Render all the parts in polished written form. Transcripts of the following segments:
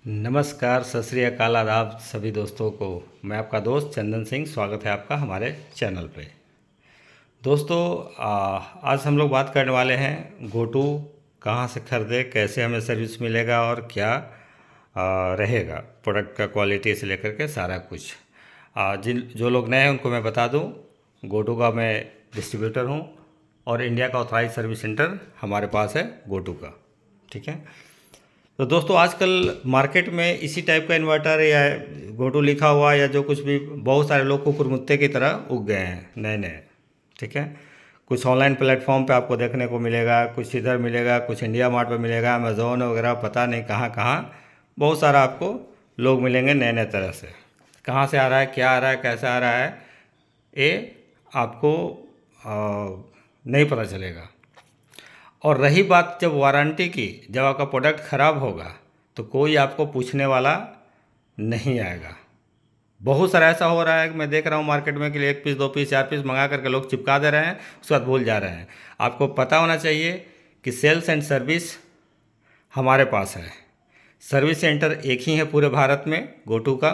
नमस्कार, सत श्री अकाल, आदाब सभी दोस्तों को। मैं आपका दोस्त चंदन सिंह, स्वागत है आपका हमारे चैनल पे। दोस्तों, आज हम लोग बात करने वाले हैं गोटू कहाँ से खरीदे, कैसे हमें सर्विस मिलेगा और क्या रहेगा प्रोडक्ट का, क्वालिटी से लेकर के सारा कुछ। जिन जो लोग नए हैं उनको मैं बता दूं, गोटू का मैं डिस्ट्रीब्यूटर हूं और इंडिया का ऑथराइज सर्विस सेंटर हमारे पास है गोटू का। ठीक है। तो दोस्तों, आजकल मार्केट में इसी टाइप का इन्वर्टर या गोटू लिखा हुआ या जो कुछ भी, बहुत सारे लोग कुकुरमुत्ते की तरह उग गए हैं नए नए। ठीक है। कुछ ऑनलाइन प्लेटफॉर्म पे आपको देखने को मिलेगा, कुछ इधर मिलेगा, कुछ इंडिया मार्ट पे मिलेगा, अमेज़ोन वगैरह, पता नहीं कहाँ कहाँ बहुत सारा आपको लोग मिलेंगे नए नए तरह से। कहाँ से आ रहा है, क्या आ रहा है, कैसे आ रहा है, ये आपको नहीं पता चलेगा। और रही बात जब वारंटी की, जब आपका प्रोडक्ट ख़राब होगा तो कोई आपको पूछने वाला नहीं आएगा। बहुत सारा ऐसा हो रहा है कि मैं देख रहा हूँ मार्केट में कि एक पीस, दो पीस, चार पीस मंगा करके लोग चिपका दे रहे हैं, उसके बाद भूल जा रहे हैं। आपको पता होना चाहिए कि सेल्स एंड सर्विस हमारे पास है। सर्विस सेंटर एक ही है पूरे भारत में, गोटू का,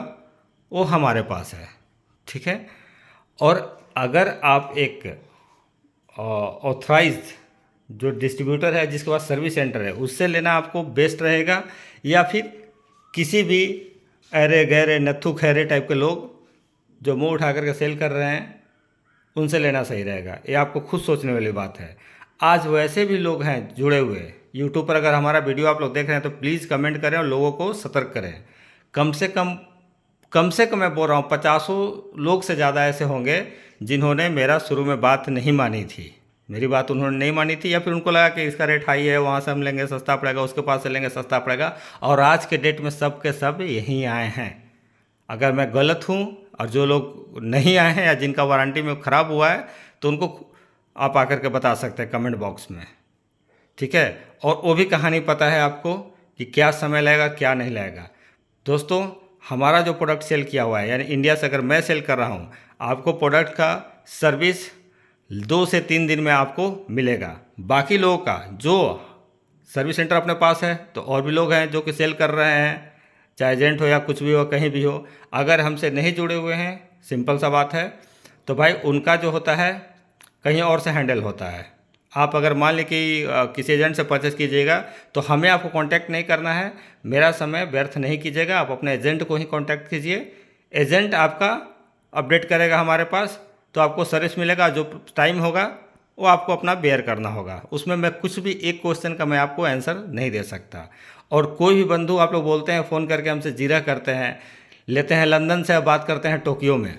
वो हमारे पास है। ठीक है। और अगर आप एक ऑथराइज्ड जो डिस्ट्रीब्यूटर है, जिसके पास सर्विस सेंटर है, उससे लेना आपको बेस्ट रहेगा, या फिर किसी भी अरे गहरे नत्थु खैरे टाइप के लोग जो मुंह उठा करके सेल कर रहे हैं, उनसे लेना सही रहेगा। ये आपको खुद सोचने वाली बात है। आज वैसे भी लोग हैं जुड़े हुए यूट्यूब पर, अगर हमारा वीडियो आप लोग देख रहे हैं तो प्लीज़ कमेंट करें और लोगों को सतर्क करें। कम से कम मैं बोल रहा हूँ 50 लोग से ज़्यादा ऐसे होंगे जिन्होंने मेरा शुरू में बात नहीं मानी थी। मेरी बात उन्होंने नहीं मानी थी, या फिर उनको लगा कि इसका रेट हाई है, वहाँ से हम लेंगे सस्ता पड़ेगा, उसके पास से लेंगे सस्ता पड़ेगा, और आज के डेट में सब के सब यहीं आए हैं। अगर मैं गलत हूँ और जो लोग नहीं आए हैं या जिनका वारंटी में ख़राब हुआ है, तो उनको आप आकर के बता सकते हैं कमेंट बॉक्स में। ठीक है। और वो भी कहानी पता है आपको कि क्या समय लगेगा, क्या नहीं लगेगा। दोस्तों, हमारा जो प्रोडक्ट सेल किया हुआ है, यानी इंडिया से अगर मैं सेल कर रहा हूँ, आपको प्रोडक्ट का सर्विस 2 से 3 दिन में आपको मिलेगा। बाकी लोगों का जो सर्विस सेंटर अपने पास है, तो और भी लोग हैं जो कि सेल कर रहे हैं, चाहे एजेंट हो या कुछ भी हो, कहीं भी हो, अगर हमसे नहीं जुड़े हुए हैं, सिंपल सा बात है, तो भाई उनका जो होता है कहीं और से हैंडल होता है। आप अगर मान लें कि किसी एजेंट से परचेस कीजिएगा, तो हमें आपको कांटेक्ट नहीं करना है, मेरा समय व्यर्थ नहीं कीजिएगा, आप अपने एजेंट को ही कांटेक्ट कीजिए। एजेंट आपका अपडेट करेगा हमारे पास, तो आपको सर्विस मिलेगा। जो टाइम होगा वो आपको अपना बेयर करना होगा। उसमें मैं कुछ भी एक क्वेश्चन का मैं आपको आंसर नहीं दे सकता। और कोई भी बंधु आप लोग बोलते हैं, फ़ोन करके हमसे जीरा करते हैं, लेते हैं लंदन से, बात करते हैं टोक्यो में,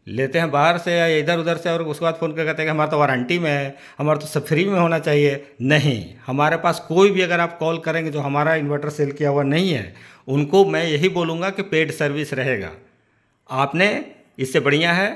लेते हैं बाहर से या इधर उधर से, और उसके बाद फ़ोन करके कहते हैं कि हमारा तो वारंटी में है, हमारा तो सब फ्री में होना चाहिए। नहीं, हमारे पास कोई भी अगर आप कॉल करेंगे जो हमारा इन्वर्टर सेल किया हुआ नहीं है, उनको मैं यही बोलूँगा कि पेड सर्विस रहेगा। आपने इससे बढ़िया है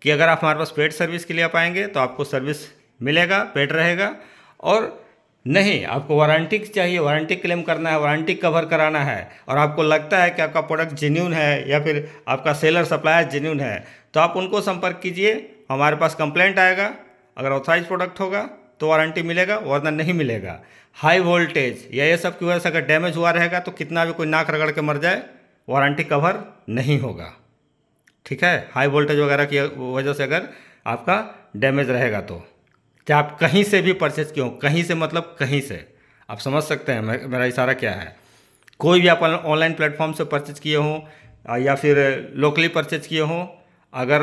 कि अगर आप हमारे पास पेड सर्विस के लिए आप आएंगे तो आपको सर्विस मिलेगा, पेड रहेगा। और नहीं, आपको वारंटी चाहिए, वारंटी क्लेम करना है, वारंटी कवर कराना है, और आपको लगता है कि आपका प्रोडक्ट जेन्यून है या फिर आपका सेलर सप्लायर जेन्यून है, तो आप उनको संपर्क कीजिए। हमारे पास कंप्लेंट आएगा, अगर ऑथराइज प्रोडक्ट होगा तो वारंटी मिलेगा, वरना नहीं मिलेगा। हाई वोल्टेज या ये सब की वजह से अगर डैमेज हुआ रहेगा तो कितना भी कोई नाक रगड़ के मर जाए, वारंटी कवर नहीं होगा। ठीक है। हाई वोल्टेज वगैरह की वजह से अगर आपका डैमेज रहेगा तो, चाहे आप कहीं से भी परचेज किए हो, कहीं से मतलब कहीं से, आप समझ सकते हैं मेरा इशारा क्या है। कोई भी आप ऑनलाइन प्लेटफॉर्म से परचेज किए हों या फिर लोकली परचेज किए हों, अगर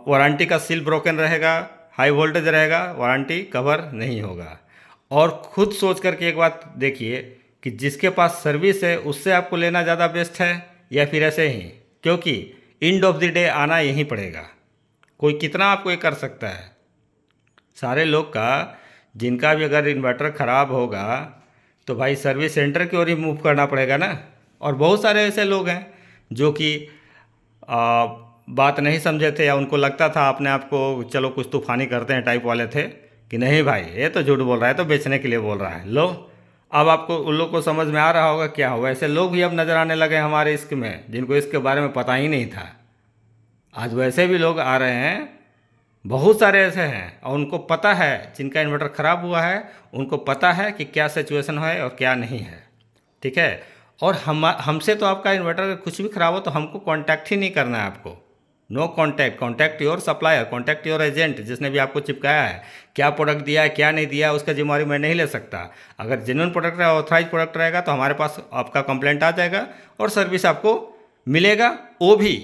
वारंटी का सील ब्रोकन रहेगा, हाई वोल्टेज रहेगा, वारंटी कवर नहीं होगा। और खुद सोच करके एक बात देखिए कि जिसके पास सर्विस है उससे आपको लेना ज़्यादा बेस्ट है, या फिर ऐसे ही, क्योंकि एंड ऑफ द डे आना यहीं पड़ेगा। कोई कितना आपको ये कर सकता है। सारे लोग का, जिनका भी अगर इन्वर्टर ख़राब होगा तो भाई सर्विस सेंटर की ओर ही मूव करना पड़ेगा ना। और बहुत सारे ऐसे लोग हैं जो कि बात नहीं समझे थे, या उनको लगता था अपने आप को चलो कुछ तूफानी करते हैं टाइप वाले थे, कि नहीं भाई ये तो झूठ बोल रहा है, तो बेचने के लिए बोल रहा है। लो, अब आपको उन लोग को समझ में आ रहा होगा क्या हो। ऐसे लोग भी अब नज़र आने लगे हमारे इश्क में, जिनको इसके बारे में पता ही नहीं था। आज वैसे भी लोग आ रहे हैं, बहुत सारे ऐसे हैं, और उनको पता है, जिनका इन्वर्टर ख़राब हुआ है उनको पता है कि क्या सिचुएशन है और क्या नहीं है। ठीक है। और हमसे तो आपका इन्वर्टर अगर कुछ भी ख़राब हो तो हमको कांटेक्ट ही नहीं करना है आपको। No contact, contact your supplier, contact your agent जिसने भी आपको चिपकाया है। क्या प्रोडक्ट दिया है क्या नहीं दिया है उसका जिम्मेवारी मैं नहीं ले सकता। अगर जेन्युइन प्रोडक्ट ऑथराइज प्रोडक्ट रहेगा तो हमारे पास आपका कंप्लेंट आ जाएगा और सर्विस आपको मिलेगा, वो भी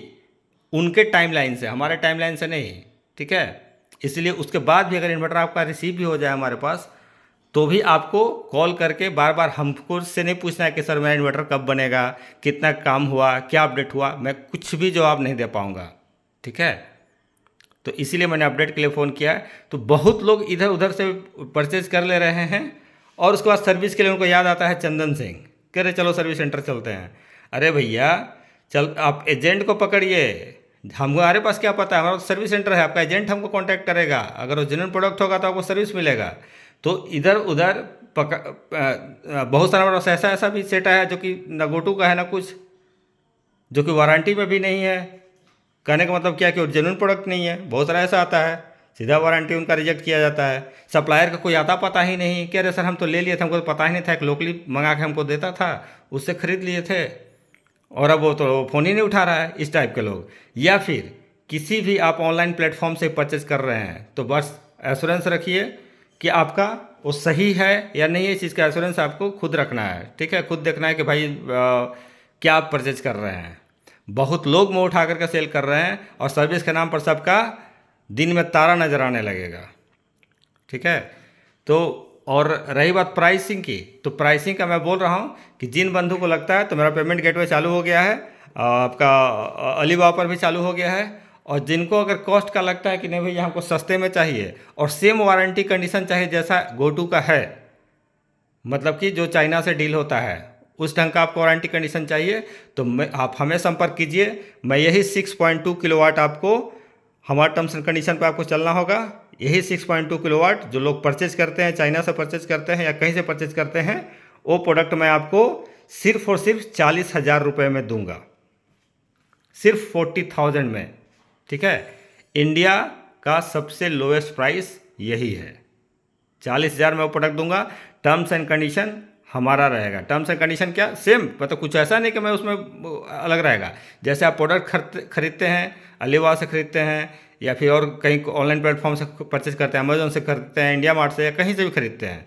उनके टाइमलाइन से, हमारे टाइमलाइन से नहीं, ठीक है। इसलिए उसके बाद भी अगर इन्वर्टर आपका रिसीव भी हो जाए हमारे पास तो भी आपको कॉल करके बार बार हमको से नहीं पूछना है कि सर मेरा इन्वर्टर कब बनेगा, कितना काम हुआ, क्या अपडेट हुआ, मैं कुछ भी जवाब नहीं दे पाऊँगा, ठीक है। तो इसीलिए मैंने अपडेट के लिए फ़ोन किया है। तो बहुत लोग इधर उधर से परचेज कर ले रहे हैं और उसके बाद सर्विस के लिए उनको याद आता है चंदन सिंह, कह रहे चलो सर्विस सेंटर चलते हैं। अरे भैया चल, आप एजेंट को पकड़िए, हमारे पास क्या पता है, हमारा सर्विस सेंटर है, आपका एजेंट हमको कांटेक्ट करेगा, अगर वो जेन्युइन प्रोडक्ट होगा तो आपको सर्विस मिलेगा। तो इधर उधर बहुत सारा बड़ा ऐसा ऐसा भी सेट है जो कि ना गोटू का है ना कुछ, जो कि वारंटी में भी नहीं है। कहने का मतलब क्या कि जेन्युइन प्रोडक्ट नहीं है। बहुत सारा ऐसा आता है सीधा वारंटी उनका रिजेक्ट किया जाता है। सप्लायर का कोई आता पता ही नहीं, कह रहे सर हम तो ले लिए थे, हमको तो पता ही नहीं था, एक लोकली मंगा के हमको देता था, उससे ख़रीद लिए थे और अब वो तो फ़ोन ही नहीं उठा रहा है। इस टाइप के लोग, या फिर किसी भी आप ऑनलाइन प्लेटफॉर्म से परचेज कर रहे हैं तो बस एश्योरेंस रखिए कि आपका वो सही है या नहीं है। इस चीज़ का एश्योरेंस आपको खुद रखना है, ठीक है। खुद देखना है कि भाई क्या आप परचेज कर रहे हैं। बहुत लोग मुँह उठा करके सेल कर रहे हैं और सर्विस के नाम पर सबका दिन में तारा नजर आने लगेगा, ठीक है। तो और रही बात प्राइसिंग की, तो प्राइसिंग का मैं बोल रहा हूँ कि जिन बंधु को लगता है तो मेरा पेमेंट गेटवे चालू हो गया है, आपका अलीबाबा पर भी चालू हो गया है। और जिनको अगर कॉस्ट का लगता है कि नहीं भैया हमको सस्ते में चाहिए और सेम वारंटी कंडीशन चाहिए जैसा गोटू का है, मतलब कि जो चाइना से डील होता है उस ढंग का आपको वारंटी कंडीशन चाहिए, तो आप हमें संपर्क कीजिए। मैं यही 6.2 किलोवाट आपको, हमारे टर्म्स एंड कंडीशन पे आपको चलना होगा। यही 6.2 किलोवाट जो लोग परचेज करते हैं, चाइना से परचेज करते हैं या कहीं से परचेज करते हैं, वो प्रोडक्ट मैं आपको सिर्फ और सिर्फ 40,000 रुपये में दूंगा, सिर्फ 40,000 में, ठीक है। इंडिया का सबसे लोएस्ट प्राइस यही है, 40,000 में वो प्रोडक्ट दूंगा। टर्म्स एंड कंडीशन हमारा रहेगा। टर्म्स एंड कंडीशन क्या सेम, मतलब कुछ ऐसा नहीं कि मैं उसमें अलग रहेगा। जैसे आप प्रोडक्ट खरीदते हैं, अलीबाबा से खरीदते हैं या फिर और कहीं ऑनलाइन प्लेटफॉर्म से परचेज करते हैं, अमेजोन से खरीदते हैं, इंडिया मार्ट से या कहीं से भी खरीदते हैं,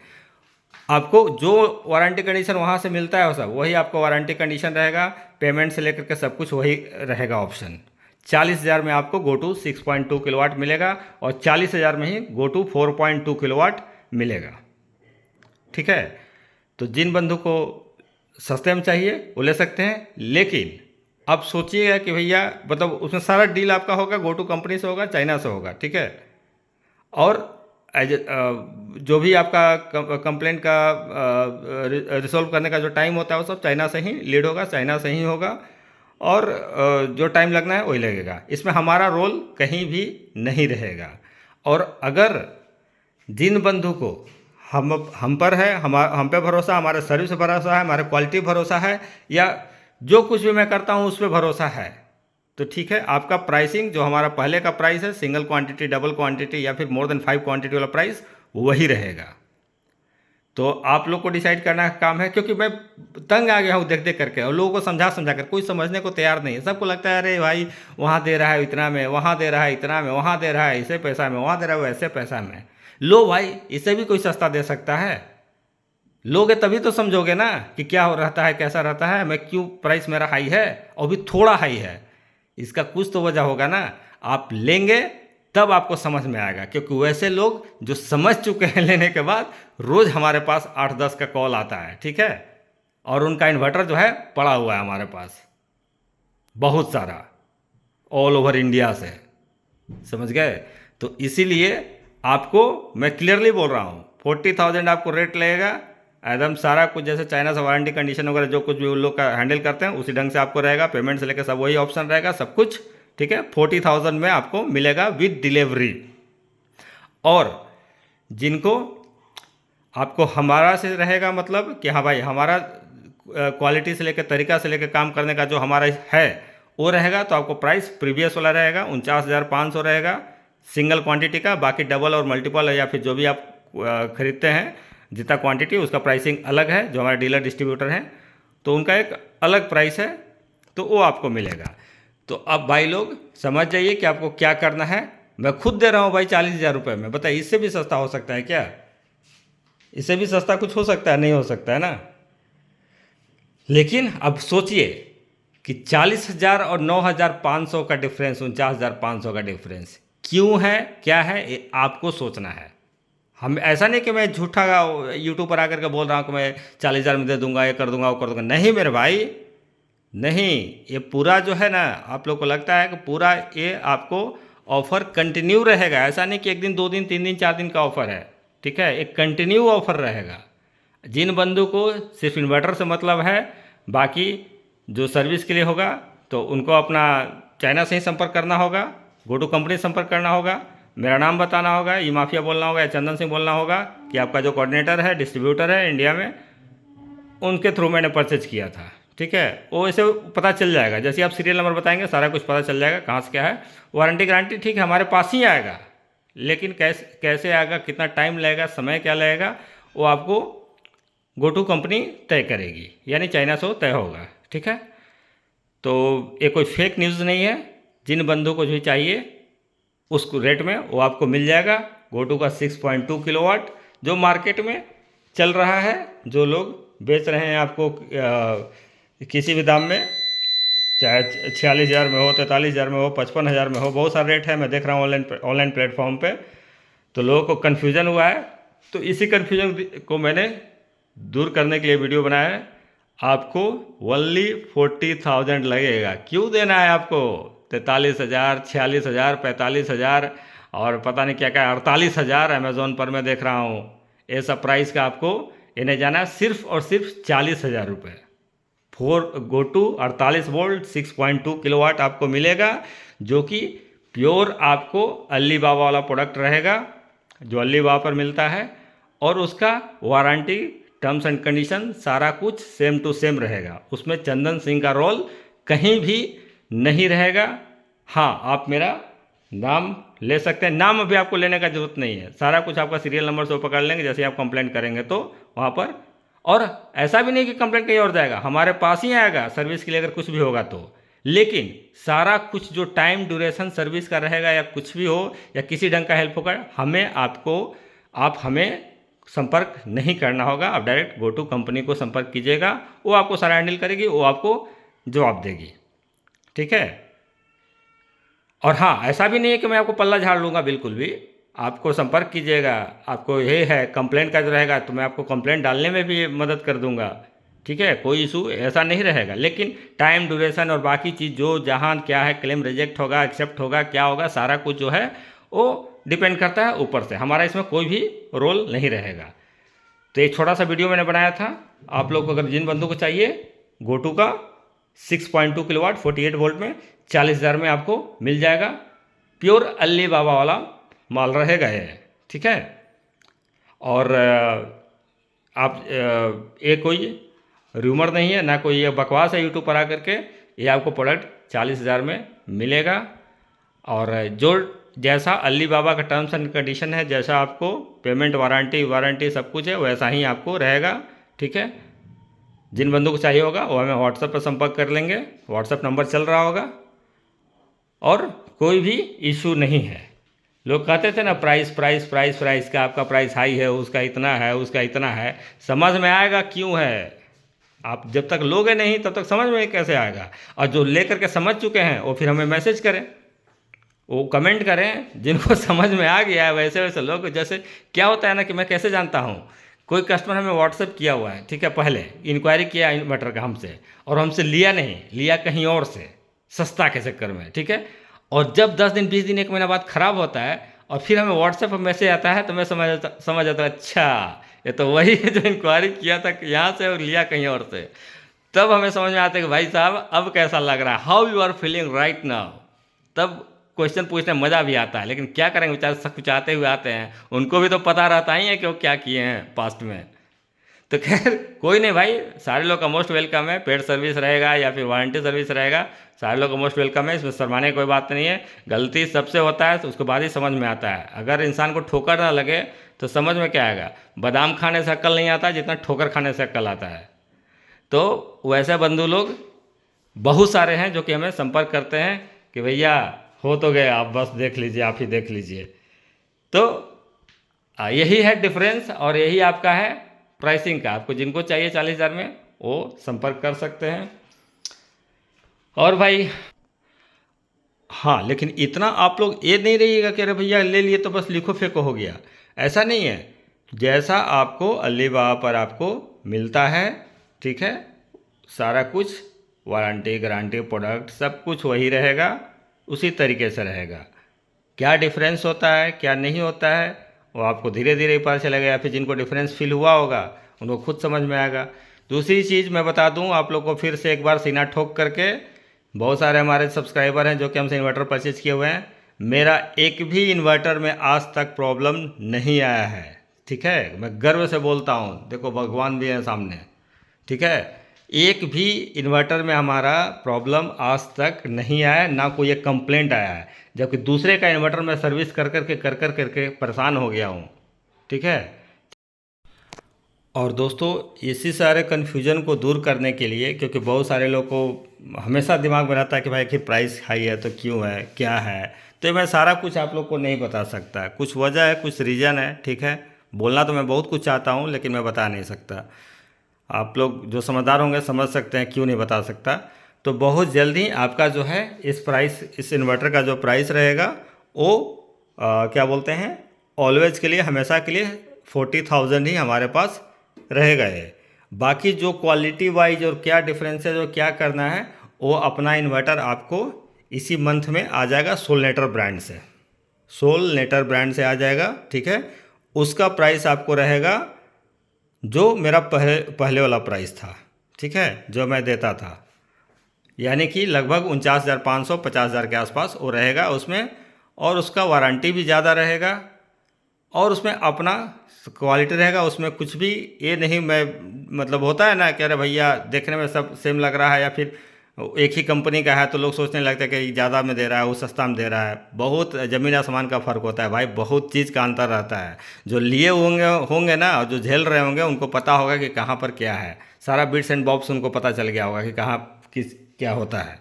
आपको जो वारंटी कंडीशन वहाँ से मिलता है वो सब वही आपको वारंटी कंडीशन रहेगा। पेमेंट से लेकर के सब कुछ वही रहेगा ऑप्शन। 40,000 में आपको गोटू 6.2 किलोवाट मिलेगा और 40,000 में ही गोटू 4.2 किलोवाट मिलेगा, ठीक है। तो जिन बंधु को सस्ते में चाहिए वो ले सकते हैं, लेकिन अब सोचिएगा कि भैया मतलब उसमें सारा डील आपका होगा गोटू कंपनी से होगा, चाइना से होगा, ठीक है। और जो भी आपका कंप्लेंट का रिजॉल्व करने का जो टाइम होता है वो सब चाइना से ही लीड होगा, चाइना से ही होगा और जो टाइम लगना है वही लगेगा। इसमें हमारा रोल कहीं भी नहीं रहेगा। और अगर जिन बंधु को हम पर है, हम पे भरोसा, हमारे सर्विस पे भरोसा है, हमारे क्वालिटी भरोसा है, या जो कुछ भी मैं करता हूँ उस पर भरोसा है, तो ठीक है। आपका प्राइसिंग जो हमारा पहले का प्राइस है, सिंगल क्वांटिटी, डबल क्वांटिटी या फिर मोर देन 5 क्वांटिटी वाला प्राइस वही रहेगा। तो आप लोग को डिसाइड करना का काम है, क्योंकि मैं तंग आ गया हूँ देख देख करके और लोगों को समझा समझा कर कोई समझने को तैयार नहीं है। सबको लगता है अरे भाई वहाँ दे रहा है इतना में, वहाँ दे रहा है इतना में, वहाँ दे रहा है ऐसे पैसा में, वहाँ दे रहा है वैसे पैसा में। लो भाई, इसे भी कोई सस्ता दे सकता है। लोगे तभी तो समझोगे ना कि क्या हो रहता है, कैसा रहता है, मैं क्यों प्राइस मेरा हाई है और भी थोड़ा हाई है। इसका कुछ तो वजह होगा ना। आप लेंगे तब आपको समझ में आएगा, क्योंकि वैसे लोग जो समझ चुके हैं लेने के बाद रोज़ हमारे पास 8-10 का कॉल आता है, ठीक है। और उनका इन्वर्टर जो है पड़ा हुआ है हमारे पास बहुत सारा, ऑल ओवर इंडिया से, समझ गए। तो इसीलिए आपको मैं क्लियरली बोल रहा हूँ 40,000 आपको रेट लगेगा एकदम सारा कुछ, जैसे चाइना से वारंटी कंडीशन वगैरह जो कुछ भी उन लोग का हैंडल करते हैं उसी ढंग से आपको रहेगा। पेमेंट से लेकर सब वही ऑप्शन रहेगा, सब कुछ ठीक है। 40,000 में आपको मिलेगा विद डिलीवरी। और जिनको आपको हमारा से रहेगा, मतलब कि हाँ भाई हमारा क्वालिटी से लेकर तरीका से लेकर काम करने का जो हमारा है वो रहेगा, तो आपको प्राइस प्रीवियस वाला रहेगा 49,500 रहेगा सिंगल क्वांटिटी का। बाकी डबल और मल्टीपल या फिर जो भी आप खरीदते हैं जितना क्वांटिटी उसका प्राइसिंग अलग है, जो हमारे डीलर डिस्ट्रीब्यूटर हैं तो उनका एक अलग प्राइस है, तो वो आपको मिलेगा। तो अब भाई लोग समझ जाइए कि आपको क्या करना है। मैं खुद दे रहा हूँ भाई 40,000 रुपये में, बताइए इससे भी सस्ता हो सकता है क्या? इससे भी सस्ता कुछ हो सकता है? नहीं हो सकता है ना। लेकिन अब सोचिए कि 40,000 और 9,500 का डिफरेंस, 49,500 का डिफरेंस क्यों है, क्या है, ये आपको सोचना है। हम ऐसा नहीं कि मैं झूठा यूट्यूब पर आकर के बोल रहा हूँ कि मैं 40,000 में दे दूंगा, ये कर दूंगा, वो कर दूंगा। नहीं मेरे भाई, नहीं। ये पूरा जो है ना, आप लोग को लगता है कि पूरा ये आपको ऑफ़र कंटिन्यू रहेगा। ऐसा नहीं कि एक दिन, 2 दिन, 3 दिन, 4 दिन का ऑफ़र है, ठीक है। एक कंटिन्यू ऑफ़र रहेगा। जिन बंदों को सिर्फ इन्वर्टर से मतलब है, बाकी जो सर्विस के लिए होगा तो उनको अपना चाइना से ही संपर्क करना होगा, गोटू कंपनी से संपर्क करना होगा, मेरा नाम बताना होगा, ई माफिया बोलना होगा या चंदन सिंह बोलना होगा कि आपका जो कोऑर्डिनेटर है, डिस्ट्रीब्यूटर है इंडिया में, उनके थ्रू मैंने परचेज किया था, ठीक है। वो ऐसे पता चल जाएगा, जैसे आप सीरियल नंबर बताएंगे सारा कुछ पता चल जाएगा कहाँ से क्या है। वारंटी गारंटी ठीक है हमारे पास ही आएगा, लेकिन कैसे कैसे आएगा, कितना टाइम लगेगा, समय क्या लगेगा, वो आपको गोटू कंपनी तय करेगी, यानी चाइना से वो तय होगा, ठीक है। तो ये कोई फेक न्यूज़ नहीं है। जिन बंदों को जो चाहिए उस रेट में वो आपको मिल जाएगा। गोटू का 6.2 किलोवाट जो मार्केट में चल रहा है, जो लोग बेच रहे हैं आपको किसी भी दाम में, चाहे 46,000 में हो, 43,000 में हो, 55,000 में हो, बहुत सारे रेट है। मैं देख रहा हूँ ऑनलाइन प्लेटफॉर्म पे, तो लोगों को कन्फ्यूज़न हुआ है। तो इसी कन्फ्यूजन को मैंने दूर करने के लिए वीडियो बनाया है। आपको ओनली 40,000 लगेगा। क्यों देना है आपको 43,000, 46,000, 45,000 और पता नहीं क्या क्या 48,000 अमेज़ोन पर मैं देख रहा हूँ। ये सब प्राइस का आपको इन्हें जाना है सिर्फ और सिर्फ 40,000 रुपये। गोटू 48 वोल्ट 6.2 किलोवाट आपको मिलेगा, जो कि प्योर आपको अली बाबा वाला प्रोडक्ट रहेगा, जो अली बाबा पर मिलता है। और उसका वारंटी, टर्म्स एंड कंडीशन सारा कुछ सेम टू सेम रहेगा। उसमें चंदन सिंह का रोल कहीं भी नहीं रहेगा। हाँ, आप मेरा नाम ले सकते हैं, नाम अभी आपको लेने का जरूरत नहीं है। सारा कुछ आपका सीरियल नंबर से वो पकड़ लेंगे, जैसे आप कंप्लेंट करेंगे तो वहाँ पर। और ऐसा भी नहीं कि कंप्लेंट कहीं और जाएगा, हमारे पास ही आएगा सर्विस के लिए अगर कुछ भी होगा तो। लेकिन सारा कुछ जो टाइम ड्यूरेशन सर्विस का रहेगा या कुछ भी हो या किसी ढंग का हेल्प होगा, आप हमें संपर्क नहीं करना होगा। आप डायरेक्ट गोटू कंपनी को संपर्क कीजिएगा, वो आपको सारा हैंडल करेगी, वो आपको जवाब देगी, ठीक है। और हाँ, ऐसा भी नहीं है कि मैं आपको पल्ला झाड़ लूँगा, बिल्कुल भी। आपको संपर्क कीजिएगा, आपको ये है कंप्लेंट का जो रहेगा तो मैं आपको कंप्लेंट डालने में भी मदद कर दूंगा, ठीक है। कोई इशू ऐसा नहीं रहेगा। लेकिन टाइम ड्यूरेशन और बाकी चीज़ जो जहाँ क्या है, क्लेम रिजेक्ट होगा, एक्सेप्ट होगा, क्या होगा, सारा कुछ जो है वो डिपेंड करता है ऊपर से। हमारा इसमें कोई भी रोल नहीं रहेगा। तो एक छोटा सा वीडियो मैंने बनाया था। आप लोग को अगर जिन बंदों को चाहिए, गोटू का 6.2 किलोवाट 48 वोल्ट में 40,000 में आपको मिल जाएगा। प्योर अली बाबा वाला माल रहेगा ये, ठीक है। और आप ये कोई रूमर नहीं है, ना कोई ये बकवास है यूट्यूब पर आकर के। ये आपको प्रोडक्ट 40,000 में मिलेगा। और जो जैसा अली बाबा का टर्म्स एंड कंडीशन है, जैसा आपको पेमेंट, वारंटी सब कुछ है, वैसा ही आपको रहेगा, ठीक है। जिन बंदों को चाहिए होगा वो हमें व्हाट्सएप पर संपर्क कर लेंगे, व्हाट्सएप नंबर चल रहा होगा। और कोई भी इशू नहीं है। लोग कहते थे ना प्राइस का, आपका प्राइस हाई है, उसका इतना है, उसका इतना है। समझ में आएगा क्यों है। आप जब तक लोगे नहीं तब तक समझ में कैसे आएगा। और जो लेकर के समझ चुके हैं वो फिर हमें मैसेज करें, वो कमेंट करें। जिनको समझ में आ गया है वैसे वैसे लोग, जैसे क्या होता है ना कि मैं कैसे जानता हूँ, कोई कस्टमर हमें व्हाट्सएप किया हुआ है, ठीक है, पहले इंक्वायरी किया इन्वर्टर का हमसे, और हमसे लिया नहीं, लिया कहीं और से सस्ता के चक्कर में, ठीक है। और जब 10 दिन 20 दिन 1 महीना बाद ख़राब होता है और फिर हमें व्हाट्सएप पर मैसेज आता है, तो मैं समझ आता है अच्छा ये तो वही है जो इंक्वायरी किया था यहाँ से और लिया कहीं और से। तब हमें समझ में आता है कि भाई साहब अब कैसा लग रहा है, how you are feeling right now. तब क्वेश्चन पूछने में मज़ा भी आता है। लेकिन क्या करेंगे, बेचारे सब कुछ आते हुए आते हैं, उनको भी तो पता रहता ही है कि वो क्या किए हैं पास्ट में। तो खैर कोई नहीं भाई, सारे लोग का मोस्ट वेलकम है। पेड सर्विस रहेगा या फिर वारंटी सर्विस रहेगा, सारे लोग का मोस्ट वेलकम है। इसमें शर्माने की कोई बात नहीं है। गलती सबसे होता है तो उसके बाद ही समझ में आता है। अगर इंसान को ठोकर ना लगे तो समझ में क्या आएगा। बादाम खाने से अक्ल नहीं आता जितना ठोकर खाने से अक्ल आता है। तो वैसे बंधु लोग बहुत सारे हैं जो कि हमें संपर्क करते हैं कि भैया हो तो गए, आप बस देख लीजिए, आप ही देख लीजिए। तो यही है डिफरेंस और यही आपका है प्राइसिंग का। आपको जिनको चाहिए 40,000 में वो संपर्क कर सकते हैं। और भाई हाँ, लेकिन इतना आप लोग ये नहीं रहिएगा कि अरे भैया ले लिए तो बस लिखो फेंको हो गया, ऐसा नहीं है। जैसा आपको अलीबाबा पर आपको मिलता है, ठीक है, सारा कुछ वारंटी गारंटी प्रोडक्ट सब कुछ वही रहेगा, उसी तरीके से रहेगा। क्या डिफरेंस होता है क्या नहीं होता है वो आपको धीरे धीरे ही पता चलेगा, या फिर जिनको डिफरेंस फील हुआ होगा उनको खुद समझ में आएगा। दूसरी चीज़ मैं बता दूं आप लोग को फिर से एक बार सीना ठोक करके, बहुत सारे हमारे सब्सक्राइबर हैं जो कि हमसे इन्वर्टर परचेज किए हुए हैं, मेरा एक भी इन्वर्टर में आज तक प्रॉब्लम नहीं आया है, ठीक है। मैं गर्व से बोलता हूँ, देखो भगवान भी है सामने, ठीक है। एक भी इन्वर्टर में हमारा प्रॉब्लम आज तक नहीं आया, ना कोई एक कंप्लेंट आया है, जबकि दूसरे का इन्वर्टर में सर्विस कर करके परेशान हो गया हूँ, ठीक है। और दोस्तों इसी सारे कन्फ्यूजन को दूर करने के लिए, क्योंकि बहुत सारे लोग को हमेशा दिमाग में रहता है कि भाई कि प्राइस हाई है तो क्यों है क्या है, तो मैं सारा कुछ आप लोग को नहीं बता सकता। कुछ वजह है, कुछ रीज़न है, ठीक है। बोलना तो मैं बहुत कुछ चाहता हूँ लेकिन मैं बता नहीं सकता। आप लोग जो समझदार होंगे समझ सकते हैं क्यों नहीं बता सकता। तो बहुत जल्दी आपका जो है इस इन्वर्टर का जो प्राइस रहेगा वो क्या बोलते हैं, ऑलवेज के लिए, हमेशा के लिए 40,000 ही हमारे पास रहेगा ये। बाकी जो क्वालिटी वाइज और क्या डिफरेंस है, जो क्या करना है, वो अपना इन्वर्टर आपको इसी मंथ में आ जाएगा सोलनेटर ब्रांड से, सोलनेटर ब्रांड से आ जाएगा, ठीक है। उसका प्राइस आपको रहेगा जो मेरा पहले वाला प्राइस था, ठीक है, जो मैं देता था, यानी कि लगभग 49,500 50,000 के आसपास वो रहेगा उसमें। और उसका वारंटी भी ज़्यादा रहेगा और उसमें अपना क्वालिटी रहेगा। उसमें कुछ भी ये नहीं, मैं मतलब होता है ना कि अरे भैया देखने में सब सेम लग रहा है या फिर एक ही कंपनी का है तो लोग सोचने लगते हैं कि ज़्यादा में दे रहा है वो सस्ता में दे रहा है। बहुत ज़मीन आसमान का फ़र्क होता है भाई, बहुत चीज़ का अंतर रहता है। जो लिए होंगे ना और जो झेल रहे होंगे उनको पता होगा कि कहाँ पर क्या है, सारा बिट्स एंड बॉब्स उनको पता चल गया होगा कि कहाँ किस क्या होता है।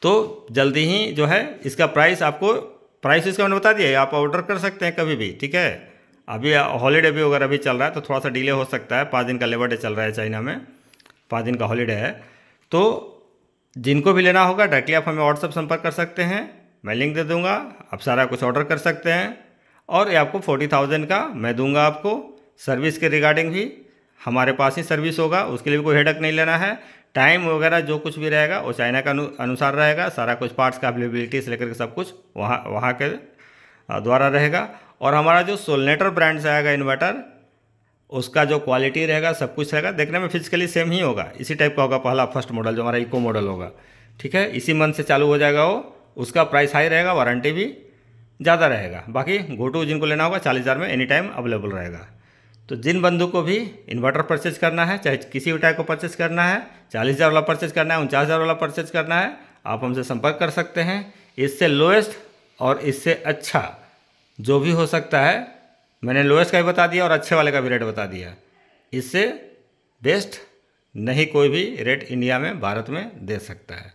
तो जल्दी ही जो है इसका प्राइस इसका मैंने बता दिया, आप ऑर्डर कर सकते हैं कभी भी, ठीक है। अभी हॉलीडे भी अगर अभी चल रहा है तो थोड़ा सा डिले हो सकता है, 5 दिन का लेबर डे चल रहा है चाइना में, 5 दिन का हॉलीडे है। तो जिनको भी लेना होगा डायरेक्टली आप हमें व्हाट्सएप संपर्क कर सकते हैं, मैं लिंक दे दूंगा, आप सारा कुछ ऑर्डर कर सकते हैं। और ये आपको 40,000 का मैं दूंगा आपको। सर्विस के रिगार्डिंग भी हमारे पास ही सर्विस होगा, उसके लिए भी कोई हेडक नहीं लेना है। टाइम वगैरह जो कुछ भी रहेगा वो चाइना का अनुसार रहेगा, सारा कुछ पार्ट्स का अवेलेबिलिटी से लेकर के सब कुछ वहाँ के द्वारा रहेगा। और हमारा जो सोलनेटर ब्रांड से आएगा इन्वर्टर, उसका जो क्वालिटी रहेगा सब कुछ रहेगा, देखने में फिजिकली सेम ही होगा, इसी टाइप का होगा। पहला फर्स्ट मॉडल जो हमारा इको मॉडल होगा, ठीक है, इसी मंथ से चालू हो जाएगा वो। उसका प्राइस हाई रहेगा, वारंटी भी ज़्यादा रहेगा। बाकी गोटू जिनको लेना होगा 40,000 में एनी टाइम अवेलेबल रहेगा। तो जिन बंधु को भी इन्वर्टर परचेज करना है, चाहे किसी भी टाइप को परचेज करना है, 40,000 वाला परचेज करना है, 49,000 वाला परचेज करना है, आप हमसे संपर्क कर सकते हैं। इससे लोएस्ट और इससे अच्छा जो भी हो सकता है, मैंने लोएस्ट का भी बता दिया और अच्छे वाले का भी रेट बता दिया। इससे बेस्ट नहीं कोई भी रेट इंडिया में भारत में दे सकता है।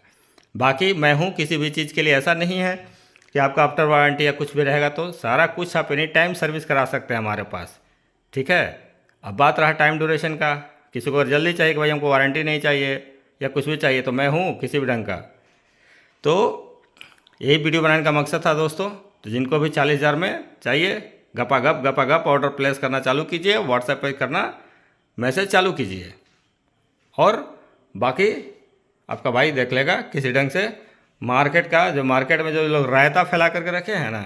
बाकी मैं हूँ, किसी भी चीज़ के लिए ऐसा नहीं है कि आपका आफ्टर वारंटी या कुछ भी रहेगा, तो सारा कुछ आप एनी टाइम सर्विस करा सकते हैं हमारे पास, ठीक है। अब बात रहा टाइम ड्यूरेशन का, किसी को अगर जल्दी चाहिए कि भाई हमको वारंटी नहीं चाहिए या कुछ भी चाहिए, तो मैं हूँ किसी भी ढंग का। तो यही वीडियो बनाने का मकसद था दोस्तों। तो जिनको भी 40,000 में चाहिए, गपागप ऑर्डर प्लेस करना चालू कीजिए, व्हाट्सएप पे करना मैसेज चालू कीजिए। और बाकी आपका भाई देख लेगा किसी ढंग से। मार्केट में जो लोग रायता फैला करके रखे हैं ना,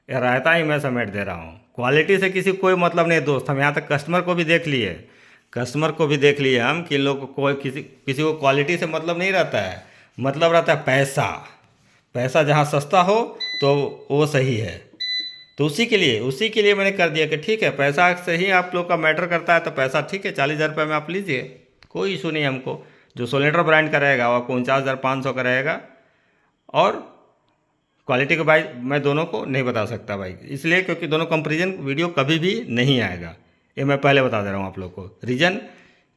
ये रायता ही मैं समेट दे रहा हूँ। क्वालिटी से किसी कोई मतलब नहीं दोस्त, हम यहाँ तक कस्टमर को भी देख लिए हम कि लोग को किसी को क्वालिटी से मतलब नहीं रहता है, मतलब रहता है पैसा जहाँ सस्ता हो तो वो सही है। तो उसी के लिए मैंने कर दिया कि ठीक है, पैसा से ही आप लोग का मैटर करता है, तो पैसा ठीक है 40,000 रुपये में आप लीजिए, कोई इशू नहीं हमको। जो सोलनेटर ब्रांड का रहेगा वो आपको 49,500 का रहेगा। और क्वालिटी के भाई मैं दोनों को नहीं बता सकता भाई, इसलिए क्योंकि दोनों कंपेरिजन वीडियो कभी भी नहीं आएगा, ये मैं पहले बता दे रहा हूँ आप लोग को। रीज़न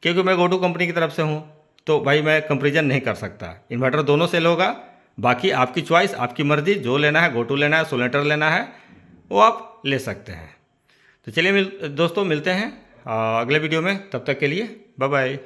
क्योंकि मैं गोटू कंपनी की तरफ से हूँ, तो भाई मैं कंपेरिजन नहीं कर सकता। इन्वर्टर दोनों सेल होगा, बाकी आपकी चॉइस, आपकी मर्ज़ी, जो लेना है, गोटू लेना है, सोलेटर लेना है, वो आप ले सकते हैं। तो चलिए दोस्तों मिलते हैं अगले वीडियो में, तब तक के लिए बाय बाय।